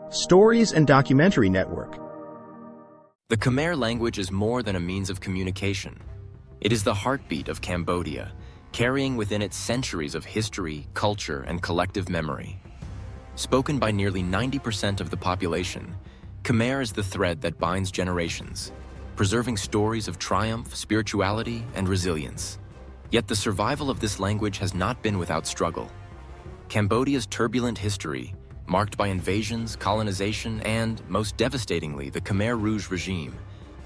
Stories and Documentary Network. The Khmer language is more than a means of communication. It is the heartbeat of Cambodia, carrying within it centuries of history, culture, and collective memory. Spoken by nearly 90% of the population, Khmer is the thread that binds generations, preserving stories of triumph, spirituality, and resilience. Yet the survival of this language has not been without struggle. Cambodia's turbulent history, marked by invasions, colonization, and, most devastatingly, the Khmer Rouge regime,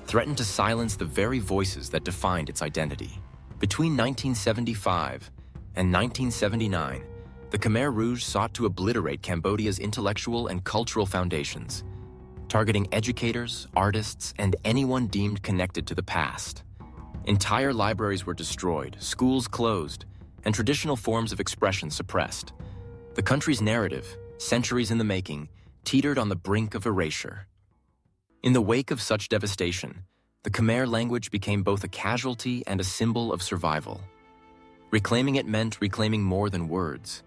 threatened to silence the very voices that defined its identity. Between 1975 and 1979, the Khmer Rouge sought to obliterate Cambodia's intellectual and cultural foundations, targeting educators, artists, and anyone deemed connected to the past. Entire libraries were destroyed, schools closed, and traditional forms of expression suppressed. The country's narrative, centuries in the making, teetered on the brink of erasure. In the wake of such devastation, the Khmer language became both a casualty and a symbol of survival. Reclaiming it meant reclaiming more than words.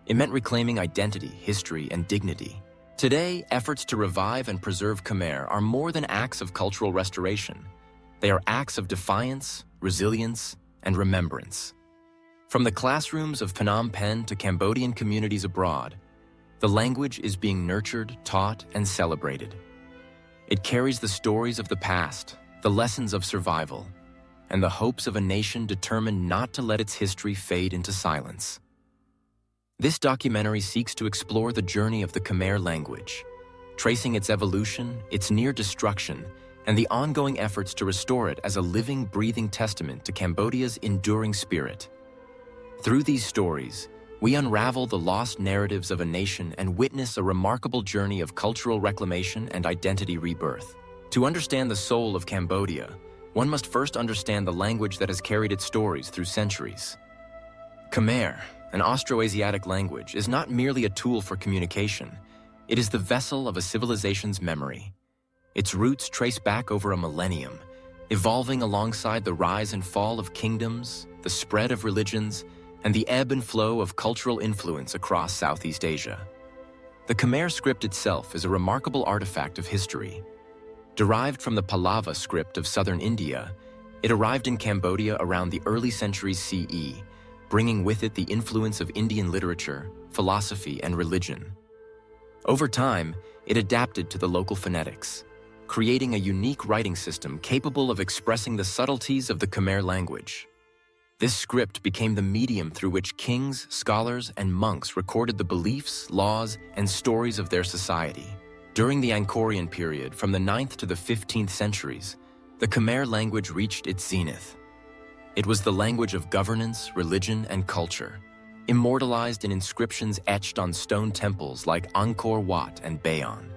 It meant reclaiming identity, history, and dignity. Today, efforts to revive and preserve Khmer are more than acts of cultural restoration. They are acts of defiance, resilience, and remembrance. From the classrooms of Phnom Penh to Cambodian communities abroad, the language is being nurtured, taught, and celebrated. It carries the stories of the past, the lessons of survival, and the hopes of a nation determined not to let its history fade into silence. This documentary seeks to explore the journey of the Khmer language, tracing its evolution, its near destruction, and the ongoing efforts to restore it as a living, breathing testament to Cambodia's enduring spirit. Through these stories, we unravel the lost narratives of a nation and witness a remarkable journey of cultural reclamation and identity rebirth. To understand the soul of Cambodia, one must first understand the language that has carried its stories through centuries. Khmer, an Austroasiatic language, is not merely a tool for communication. It is the vessel of a civilization's memory. Its roots trace back over a millennium, evolving alongside the rise and fall of kingdoms, the spread of religions, and the ebb and flow of cultural influence across Southeast Asia. The Khmer script itself is a remarkable artifact of history. Derived from the Pallava script of southern India, it arrived in Cambodia around the early centuries CE, bringing with it the influence of Indian literature, philosophy, and religion. Over time, it adapted to the local phonetics, creating a unique writing system capable of expressing the subtleties of the Khmer language. This script became the medium through which kings, scholars, and monks recorded the beliefs, laws, and stories of their society. During the Angkorian period, from the 9th to the 15th centuries, the Khmer language reached its zenith. It was the language of governance, religion, and culture, immortalized in inscriptions etched on stone temples like Angkor Wat and Bayon.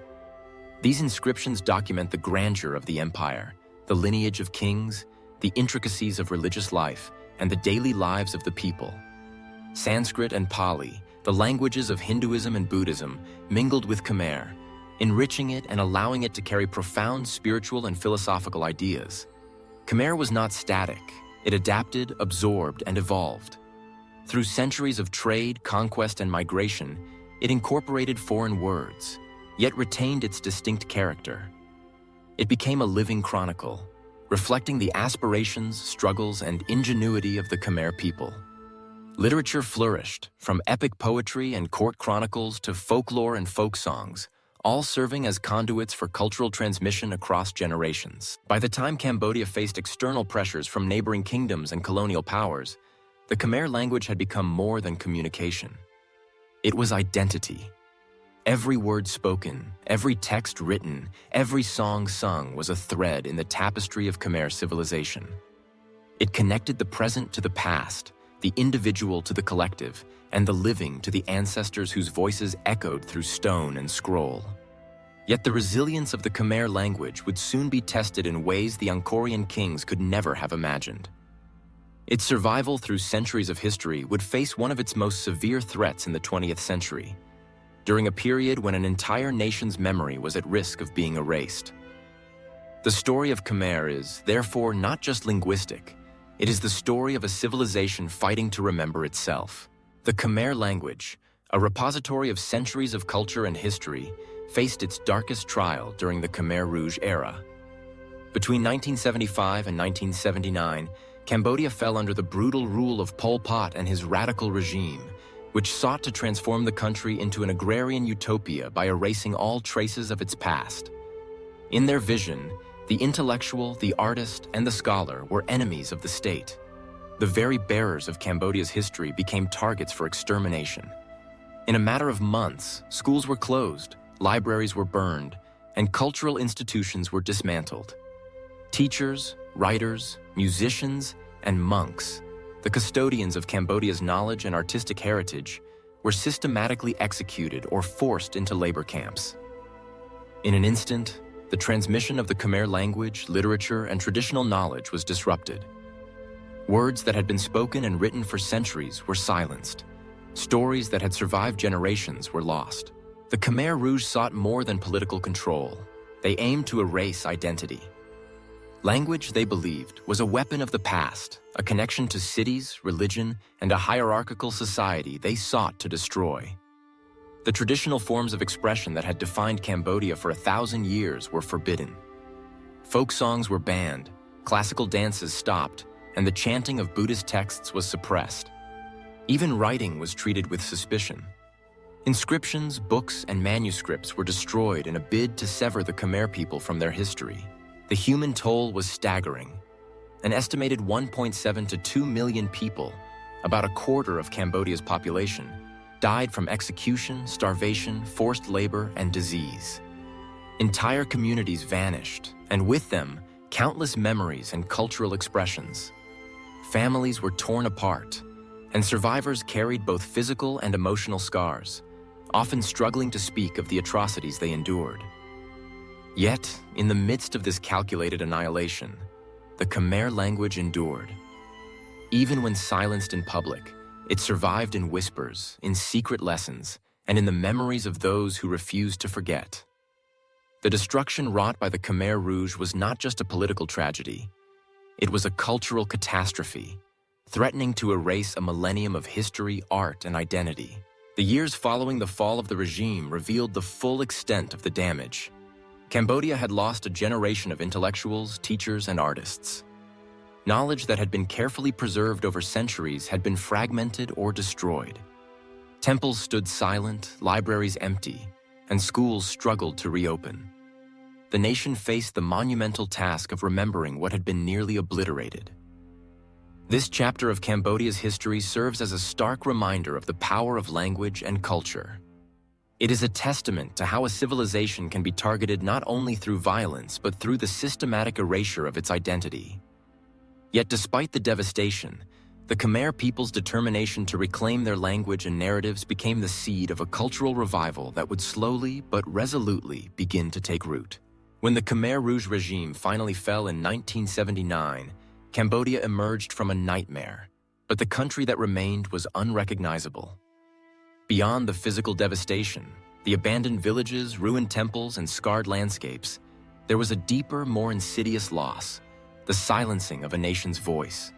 These inscriptions document the grandeur of the empire, the lineage of kings, the intricacies of religious life, and the daily lives of the people. Sanskrit and Pali, the languages of Hinduism and Buddhism, mingled with Khmer, enriching it and allowing it to carry profound spiritual and philosophical ideas. Khmer was not static. It adapted, absorbed, and evolved. Through centuries of trade, conquest, and migration, it incorporated foreign words, yet retained its distinct character. It became a living chronicle, reflecting the aspirations, struggles, and ingenuity of the Khmer people. Literature flourished, from epic poetry and court chronicles to folklore and folk songs, all serving as conduits for cultural transmission across generations. By the time Cambodia faced external pressures from neighboring kingdoms and colonial powers, the Khmer language had become more than communication. It was identity. Every word spoken, every text written, every song sung was a thread in the tapestry of Khmer civilization. It connected the present to the past, the individual to the collective, and the living to the ancestors whose voices echoed through stone and scroll. Yet the resilience of the Khmer language would soon be tested in ways the Angkorian kings could never have imagined. Its survival through centuries of history would face one of its most severe threats in the 20th century, during a period when an entire nation's memory was at risk of being erased. The story of Khmer is, therefore, not just linguistic. It is the story of a civilization fighting to remember itself. The Khmer language, a repository of centuries of culture and history, faced its darkest trial during the Khmer Rouge era. Between 1975 and 1979, Cambodia fell under the brutal rule of Pol Pot and his radical regime, which sought to transform the country into an agrarian utopia by erasing all traces of its past. In their vision, the intellectual, the artist, and the scholar were enemies of the state. The very bearers of Cambodia's history became targets for extermination. In a matter of months, schools were closed, libraries were burned, and cultural institutions were dismantled. Teachers, writers, musicians, and monks, the custodians of Cambodia's knowledge and artistic heritage, were systematically executed or forced into labor camps. In an instant, the transmission of the Khmer language, literature, and traditional knowledge was disrupted. Words that had been spoken and written for centuries were silenced. Stories that had survived generations were lost. The Khmer Rouge sought more than political control. They aimed to erase identity. Language, they believed, was a weapon of the past, a connection to cities, religion, and a hierarchical society they sought to destroy. The traditional forms of expression that had defined Cambodia for 1,000 years were forbidden. Folk songs were banned, classical dances stopped, and the chanting of Buddhist texts was suppressed. Even writing was treated with suspicion. Inscriptions, books, and manuscripts were destroyed in a bid to sever the Khmer people from their history. The human toll was staggering. An estimated 1.7 to 2 million people, about a quarter of Cambodia's population, died from execution, starvation, forced labor, and disease. Entire communities vanished, and with them, countless memories and cultural expressions. Families were torn apart, and survivors carried both physical and emotional scars, often struggling to speak of the atrocities they endured. Yet, in the midst of this calculated annihilation, the Khmer language endured. Even when silenced in public, it survived in whispers, in secret lessons, and in the memories of those who refused to forget. The destruction wrought by the Khmer Rouge was not just a political tragedy. It was a cultural catastrophe, threatening to erase a millennium of history, art, and identity. The years following the fall of the regime revealed the full extent of the damage. Cambodia had lost a generation of intellectuals, teachers, and artists. Knowledge that had been carefully preserved over centuries had been fragmented or destroyed. Temples stood silent, libraries empty, and schools struggled to reopen. The nation faced the monumental task of remembering what had been nearly obliterated. This chapter of Cambodia's history serves as a stark reminder of the power of language and culture. It is a testament to how a civilization can be targeted not only through violence, but through the systematic erasure of its identity. Yet despite the devastation, the Khmer people's determination to reclaim their language and narratives became the seed of a cultural revival that would slowly but resolutely begin to take root. When the Khmer Rouge regime finally fell in 1979, Cambodia emerged from a nightmare, but the country that remained was unrecognizable. Beyond the physical devastation, the abandoned villages, ruined temples, and scarred landscapes, there was a deeper, more insidious loss: the silencing of a nation's voice.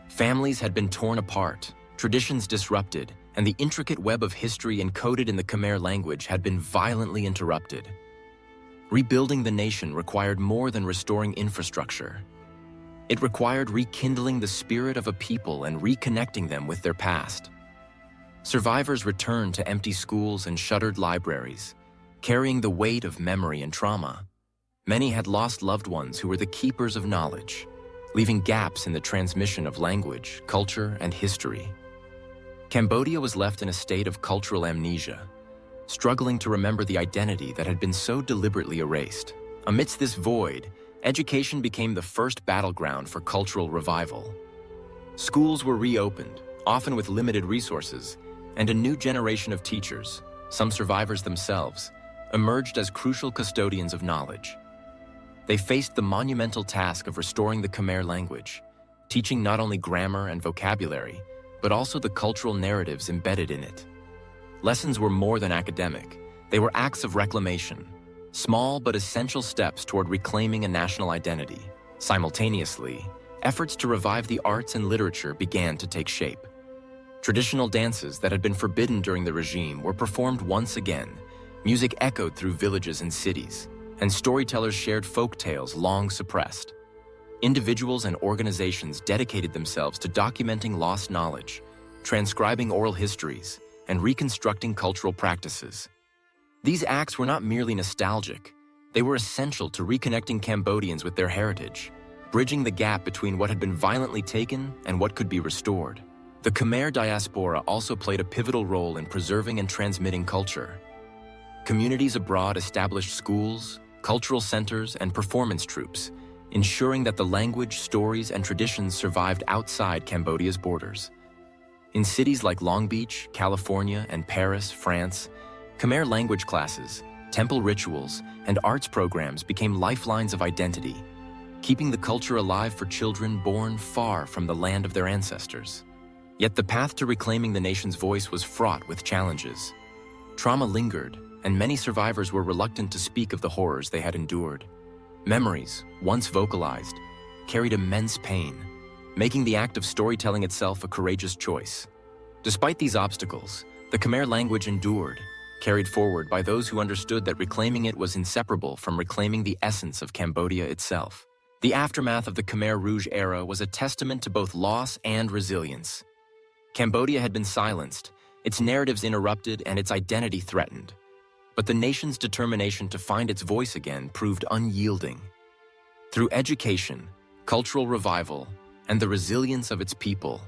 Families had been torn apart, traditions disrupted, and the intricate web of history encoded in the Khmer language had been violently interrupted. Rebuilding the nation required more than restoring infrastructure. It required rekindling the spirit of a people and reconnecting them with their past. Survivors returned to empty schools and shuttered libraries, carrying the weight of memory and trauma. Many had lost loved ones who were the keepers of knowledge, leaving gaps in the transmission of language, culture, and history. Cambodia was left in a state of cultural amnesia, struggling to remember the identity that had been so deliberately erased. Amidst this void, education became the first battleground for cultural revival. Schools were reopened, often with limited resources, and a new generation of teachers, some survivors themselves, emerged as crucial custodians of knowledge. They faced the monumental task of restoring the Khmer language, teaching not only grammar and vocabulary, but also the cultural narratives embedded in it. Lessons were more than academic. They were acts of reclamation, small but essential steps toward reclaiming a national identity. Simultaneously, efforts to revive the arts and literature began to take shape. Traditional dances that had been forbidden during the regime were performed once again, Music echoed through villages and cities, and storytellers shared folk tales long suppressed. Individuals and organizations dedicated themselves to documenting lost knowledge, transcribing oral histories, and reconstructing cultural practices. These acts were not merely nostalgic, they were essential to reconnecting Cambodians with their heritage, bridging the gap between what had been violently taken and what could be restored. The Khmer diaspora also played a pivotal role in preserving and transmitting culture. Communities abroad established schools, cultural centers, and performance troupes, ensuring that the language, stories, and traditions survived outside Cambodia's borders. In cities like Long Beach, California, and Paris, France, Khmer language classes, temple rituals, and arts programs became lifelines of identity, keeping the culture alive for children born far from the land of their ancestors. Yet the path to reclaiming the nation's voice was fraught with challenges. Trauma lingered, and many survivors were reluctant to speak of the horrors they had endured. Memories, once vocalized, carried immense pain, making the act of storytelling itself a courageous choice. Despite these obstacles, the Khmer language endured, carried forward by those who understood that reclaiming it was inseparable from reclaiming the essence of Cambodia itself. The aftermath of the Khmer Rouge era was a testament to both loss and resilience. Cambodia had been silenced, its narratives interrupted, and its identity threatened. But the nation's determination to find its voice again proved unyielding. Through education, cultural revival, and the resilience of its people,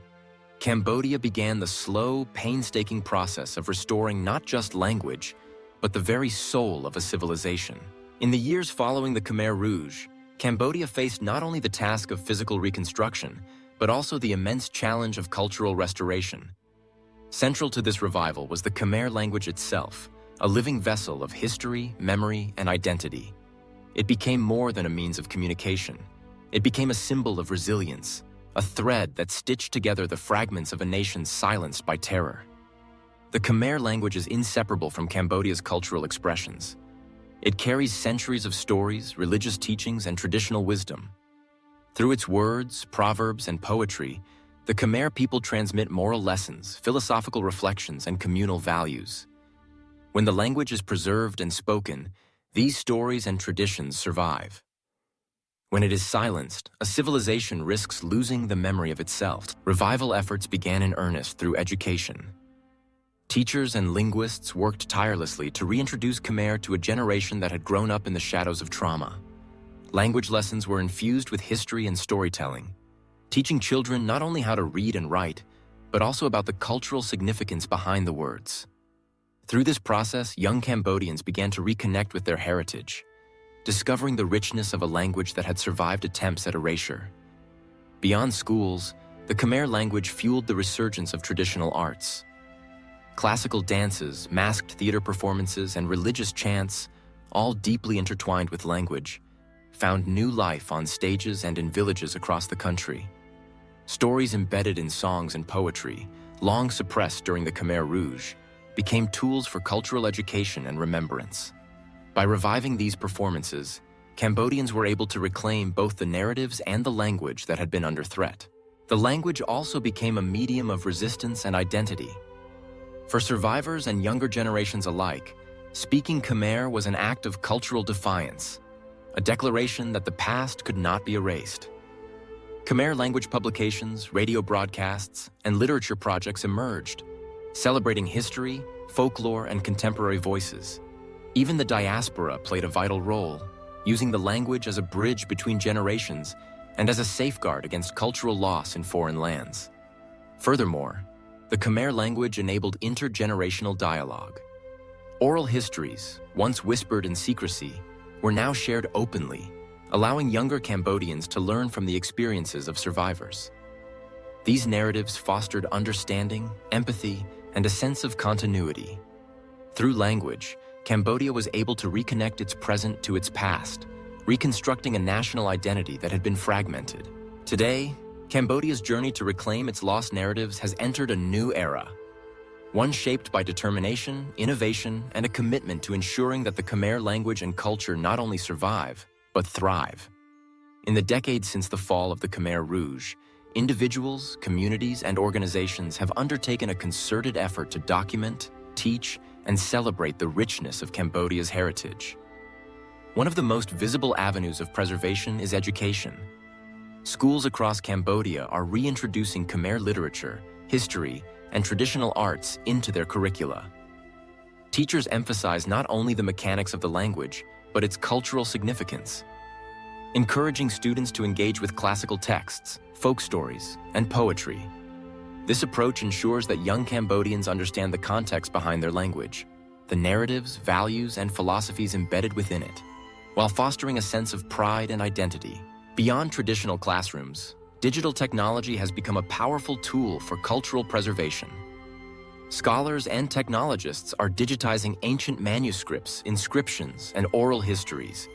Cambodia began the slow, painstaking process of restoring not just language, but the very soul of a civilization. In the years following the Khmer Rouge, Cambodia faced not only the task of physical reconstruction, but also the immense challenge of cultural restoration. Central to this revival was the Khmer language itself, a living vessel of history, memory, and identity. It became more than a means of communication. It became a symbol of resilience, a thread that stitched together the fragments of a nation silenced by terror. The Khmer language is inseparable from Cambodia's cultural expressions. It carries centuries of stories, religious teachings, and traditional wisdom. Through its words, proverbs, and poetry, the Khmer people transmit moral lessons, philosophical reflections, and communal values. When the language is preserved and spoken, these stories and traditions survive. When it is silenced, a civilization risks losing the memory of itself. Revival efforts began in earnest through education. Teachers and linguists worked tirelessly to reintroduce Khmer to a generation that had grown up in the shadows of trauma. Language lessons were infused with history and storytelling, teaching children not only how to read and write, but also about the cultural significance behind the words. Through this process, young Cambodians began to reconnect with their heritage, discovering the richness of a language that had survived attempts at erasure. Beyond schools, the Khmer language fueled the resurgence of traditional arts. Classical dances, masked theater performances, and religious chants, all deeply intertwined with language, found new life on stages and in villages across the country. Stories embedded in songs and poetry, long suppressed during the Khmer Rouge, became tools for cultural education and remembrance. By reviving these performances, Cambodians were able to reclaim both the narratives and the language that had been under threat. The language also became a medium of resistance and identity. For survivors and younger generations alike, speaking Khmer was an act of cultural defiance, a declaration that the past could not be erased. Khmer language publications, radio broadcasts, and literature projects emerged, celebrating history, folklore, and contemporary voices. Even the diaspora played a vital role, using the language as a bridge between generations and as a safeguard against cultural loss in foreign lands. Furthermore, the Khmer language enabled intergenerational dialogue. Oral histories, once whispered in secrecy, were now shared openly, allowing younger Cambodians to learn from the experiences of survivors. These narratives fostered understanding, empathy, and a sense of continuity. Through language, Cambodia was able to reconnect its present to its past, reconstructing a national identity that had been fragmented. Today, Cambodia's journey to reclaim its lost narratives has entered a new era, one shaped by determination, innovation, and a commitment to ensuring that the Khmer language and culture not only survive, but thrive. In the decades since the fall of the Khmer Rouge, individuals, communities, and organizations have undertaken a concerted effort to document, teach, and celebrate the richness of Cambodia's heritage. One of the most visible avenues of preservation is education. Schools across Cambodia are reintroducing Khmer literature, history, and traditional arts into their curricula. Teachers emphasize not only the mechanics of the language, but its cultural significance, encouraging students to engage with classical texts, folk stories, and poetry. This approach ensures that young Cambodians understand the context behind their language, the narratives, values, and philosophies embedded within it, while fostering a sense of pride and identity. Beyond traditional classrooms, digital technology has become a powerful tool for cultural preservation. Scholars and technologists are digitizing ancient manuscripts, inscriptions, and oral histories,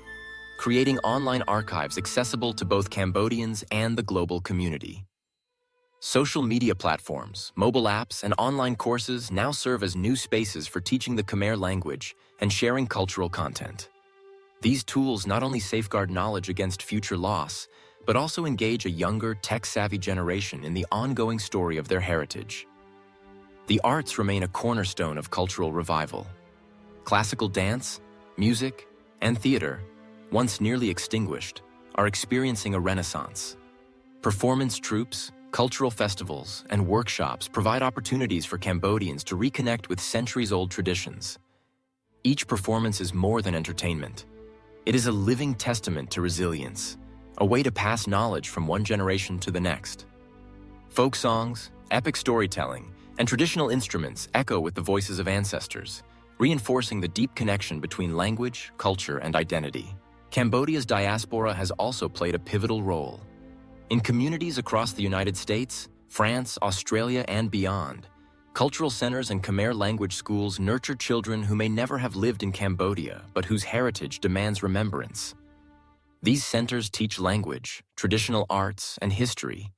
creating online archives accessible to both Cambodians and the global community. Social media platforms, mobile apps, and online courses now serve as new spaces for teaching the Khmer language and sharing cultural content. These tools not only safeguard knowledge against future loss, but also engage a younger, tech-savvy generation in the ongoing story of their heritage. The arts remain a cornerstone of cultural revival. Classical dance, music, and theater, once nearly extinguished, are experiencing a renaissance. Performance troupes, cultural festivals, and workshops provide opportunities for Cambodians to reconnect with centuries-old traditions. Each performance is more than entertainment. It is a living testament to resilience, a way to pass knowledge from one generation to the next. Folk songs, epic storytelling, and traditional instruments echo with the voices of ancestors, reinforcing the deep connection between language, culture, and identity. Cambodia's diaspora has also played a pivotal role. In communities across the United States, France, Australia, and beyond, cultural centers and Khmer language schools nurture children who may never have lived in Cambodia, but whose heritage demands remembrance. These centers teach language, traditional arts, and history,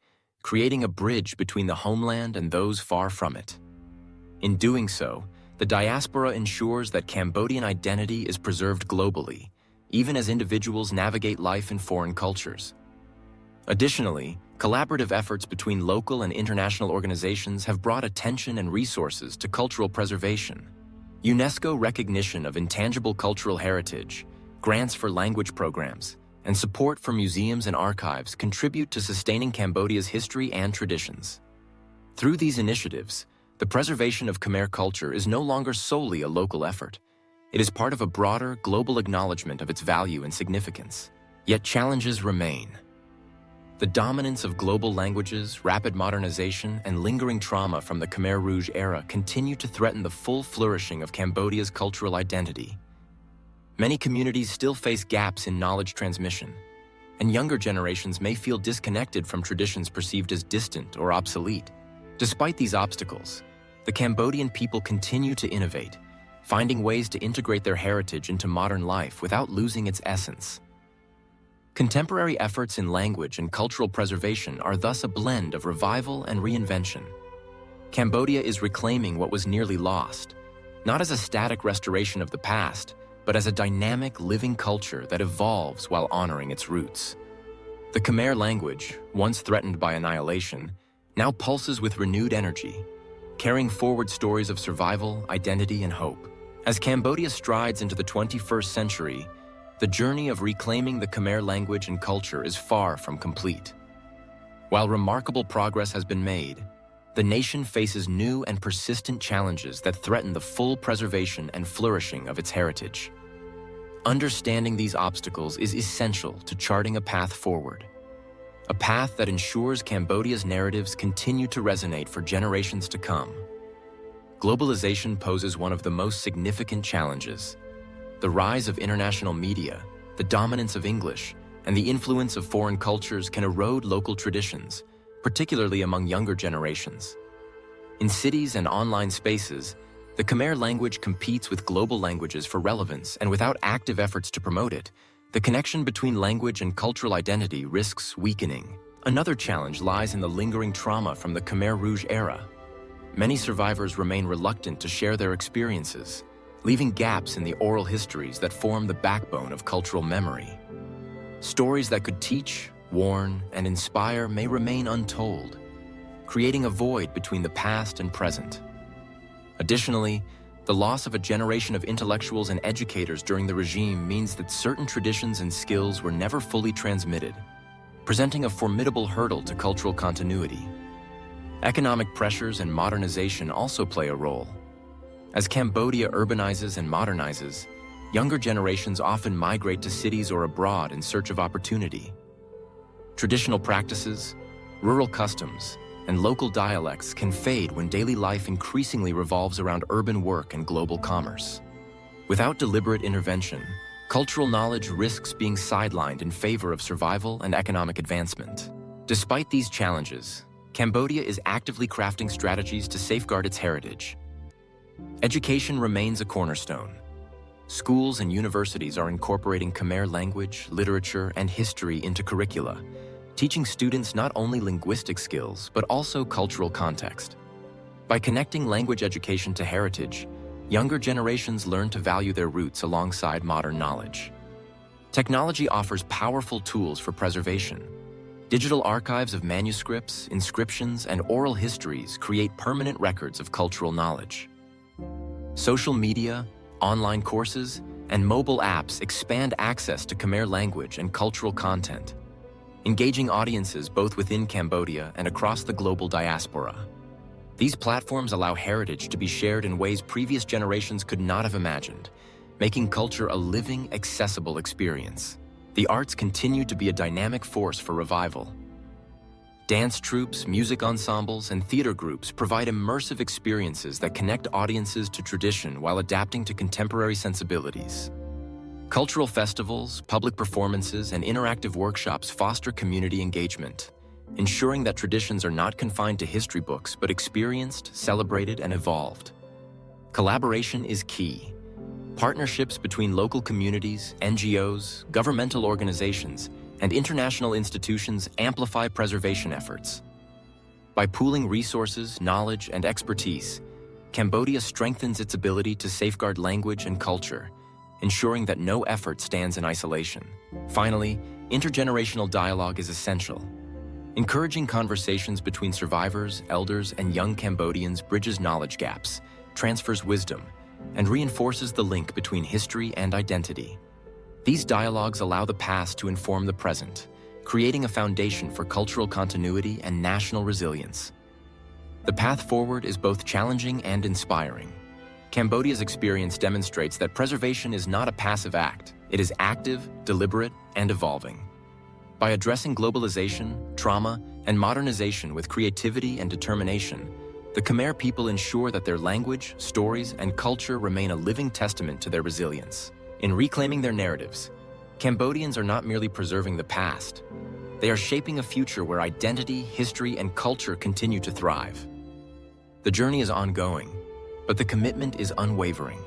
creating a bridge between the homeland and those far from it. In doing so, the diaspora ensures that Cambodian identity is preserved globally, even as individuals navigate life in foreign cultures. Additionally, collaborative efforts between local and international organizations have brought attention and resources to cultural preservation. UNESCO recognition of intangible cultural heritage, grants for language programs, and support for museums and archives contribute to sustaining Cambodia's history and traditions. Through these initiatives, the preservation of Khmer culture is no longer solely a local effort. It is part of a broader, global acknowledgement of its value and significance. Yet challenges remain. The dominance of global languages, rapid modernization, and lingering trauma from the Khmer Rouge era continue to threaten the full flourishing of Cambodia's cultural identity. Many communities still face gaps in knowledge transmission, and younger generations may feel disconnected from traditions perceived as distant or obsolete. Despite these obstacles, the Cambodian people continue to innovate, finding ways to integrate their heritage into modern life without losing its essence. Contemporary efforts in language and cultural preservation are thus a blend of revival and reinvention. Cambodia is reclaiming what was nearly lost, not as a static restoration of the past, but as a dynamic, living culture that evolves while honoring its roots. The Khmer language, once threatened by annihilation, now pulses with renewed energy, carrying forward stories of survival, identity, and hope. As Cambodia strides into the 21st century, the journey of reclaiming the Khmer language and culture is far from complete. While remarkable progress has been made, the nation faces new and persistent challenges that threaten the full preservation and flourishing of its heritage. Understanding these obstacles is essential to charting a path forward, a path that ensures Cambodia's narratives continue to resonate for generations to come. Globalization poses one of the most significant challenges. The rise of international media, the dominance of English, and the influence of foreign cultures can erode local traditions, particularly among younger generations. In cities and online spaces, the Khmer language competes with global languages for relevance, and without active efforts to promote it, the connection between language and cultural identity risks weakening. Another challenge lies in the lingering trauma from the Khmer Rouge era. Many survivors remain reluctant to share their experiences, leaving gaps in the oral histories that form the backbone of cultural memory. Stories that could teach, warn, and inspire may remain untold, creating a void between the past and present. Additionally, The loss of a generation of intellectuals and educators during the regime means that certain traditions and skills were never fully transmitted, presenting a formidable hurdle to cultural continuity. Economic pressures and modernization also play a role. As Cambodia urbanizes and modernizes, younger generations often migrate to cities or abroad in search of opportunity. Traditional practices, rural customs, and local dialects can fade when daily life increasingly revolves around urban work and global commerce. Without deliberate intervention, cultural knowledge risks being sidelined in favor of survival and economic advancement. Despite these challenges, Cambodia is actively crafting strategies to safeguard its heritage. Education remains a cornerstone. Schools and universities are incorporating Khmer language, literature, and history into curricula, teaching students not only linguistic skills, but also cultural context. By connecting language education to heritage, younger generations learn to value their roots alongside modern knowledge. Technology offers powerful tools for preservation. Digital archives of manuscripts, inscriptions, and oral histories create permanent records of cultural knowledge. Social media, online courses, and mobile apps expand access to Khmer language and cultural content, engaging audiences both within Cambodia and across the global diaspora. These platforms allow heritage to be shared in ways previous generations could not have imagined, making culture a living, accessible experience. The arts continue to be a dynamic force for revival. Dance troupes, music ensembles, and theater groups provide immersive experiences that connect audiences to tradition while adapting to contemporary sensibilities. Cultural festivals, public performances, and interactive workshops foster community engagement, ensuring that traditions are not confined to history books but experienced, celebrated, and evolved. Collaboration is key. Partnerships between local communities, NGOs, governmental organizations, and international institutions amplify preservation efforts. By pooling resources, knowledge, and expertise, Cambodia strengthens its ability to safeguard language and culture, ensuring that no effort stands in isolation. Finally, intergenerational dialogue is essential. Encouraging conversations between survivors, elders, and young Cambodians bridges knowledge gaps, transfers wisdom, and reinforces the link between history and identity. These dialogues allow the past to inform the present, creating a foundation for cultural continuity and national resilience. The path forward is both challenging and inspiring. Cambodia's experience demonstrates that preservation is not a passive act. It is active, deliberate, and evolving. By addressing globalization, trauma, and modernization with creativity and determination, the Khmer people ensure that their language, stories, and culture remain a living testament to their resilience. In reclaiming their narratives, Cambodians are not merely preserving the past. They are shaping a future where identity, history, and culture continue to thrive. The journey is ongoing, but the commitment is unwavering,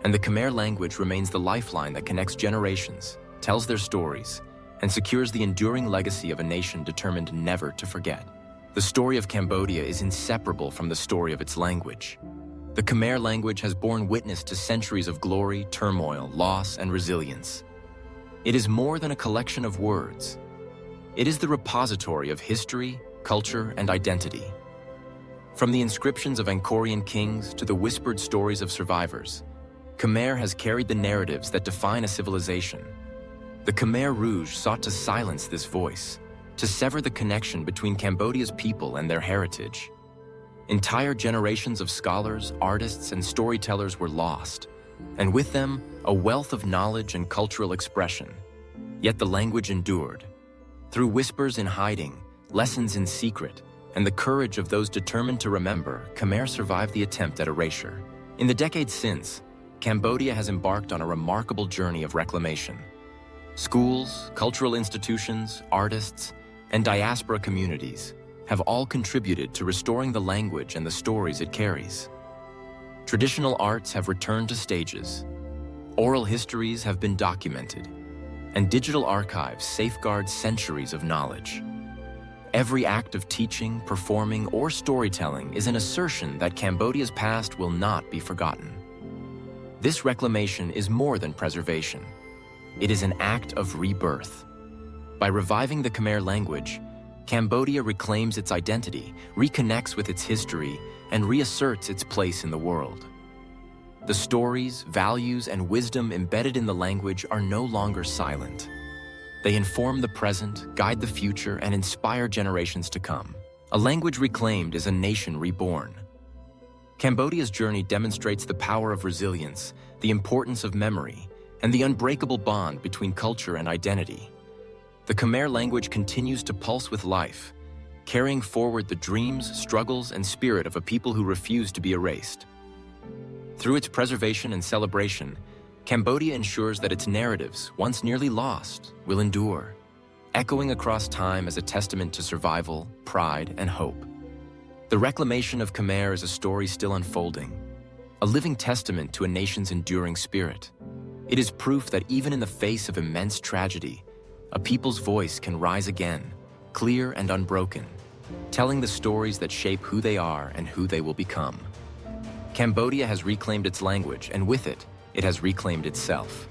and the Khmer language remains the lifeline that connects generations, tells their stories, and secures the enduring legacy of a nation determined never to forget. The story of Cambodia is inseparable from the story of its language. The Khmer language has borne witness to centuries of glory, turmoil, loss, and resilience. It is more than a collection of words. It is the repository of history, culture, and identity. From the inscriptions of Angkorian kings to the whispered stories of survivors, Khmer has carried the narratives that define a civilization. The Khmer Rouge sought to silence this voice, to sever the connection between Cambodia's people and their heritage. Entire generations of scholars, artists, and storytellers were lost, and with them, a wealth of knowledge and cultural expression. Yet the language endured. Through whispers in hiding, lessons in secret, and the courage of those determined to remember, Khmer survived the attempt at erasure. In the decades since, Cambodia has embarked on a remarkable journey of reclamation. Schools, cultural institutions, artists, and diaspora communities have all contributed to restoring the language and the stories it carries. Traditional arts have returned to stages, oral histories have been documented, and digital archives safeguard centuries of knowledge. Every act of teaching, performing, or storytelling is an assertion that Cambodia's past will not be forgotten. This reclamation is more than preservation. It is an act of rebirth. By reviving the Khmer language, Cambodia reclaims its identity, reconnects with its history, and reasserts its place in the world. The stories, values, and wisdom embedded in the language are no longer silent. They inform the present, guide the future, and inspire generations to come. A language reclaimed is a nation reborn. Cambodia's journey demonstrates the power of resilience, the importance of memory, and the unbreakable bond between culture and identity. The Khmer language continues to pulse with life, carrying forward the dreams, struggles, and spirit of a people who refuse to be erased. Through its preservation and celebration, Cambodia ensures that its narratives, once nearly lost, will endure, echoing across time as a testament to survival, pride, and hope. The reclamation of Khmer is a story still unfolding, a living testament to a nation's enduring spirit. It is proof that even in the face of immense tragedy, a people's voice can rise again, clear and unbroken, telling the stories that shape who they are and who they will become. Cambodia has reclaimed its language, and with it, it has reclaimed itself.